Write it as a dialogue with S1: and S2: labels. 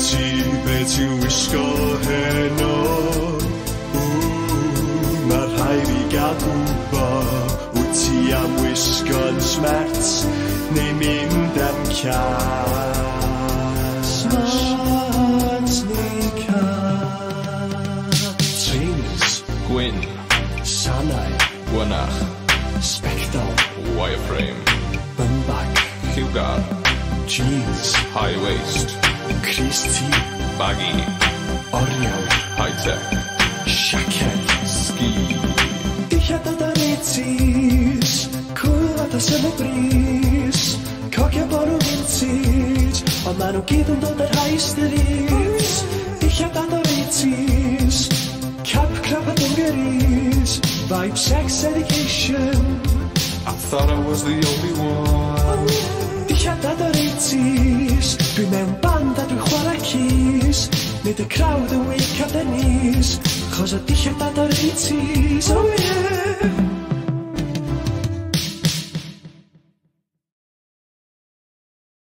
S1: ti be ti'n wisgo heno. Mae rhaid I gadw bo. Wyt ti am wisgo'n smart neu mynd am cas? Smart neu cas? Trainers
S2: Gwyn,
S1: sanau
S2: Gwenach,
S1: sbectol
S2: wireframe,
S1: bynbag
S2: lliwgar,
S1: jeans
S2: high waist,
S1: Chris T
S2: baggy,
S1: oriawr
S2: high tech,
S1: siaced
S2: ski,
S1: dillad o dan 80s cwl a da sefo bris cogio bo nhw vintage ond ma nhw gyd yn dod ar high streets dillad o'r 80s cap crap a dungarees vibe sex education
S2: I thought I was the only one.
S1: dillad o'r 80s dwi mewn band a dwi'n chwarae keys nid y crowd yn wake up their knees chos o dillad o'r 80s oh yeah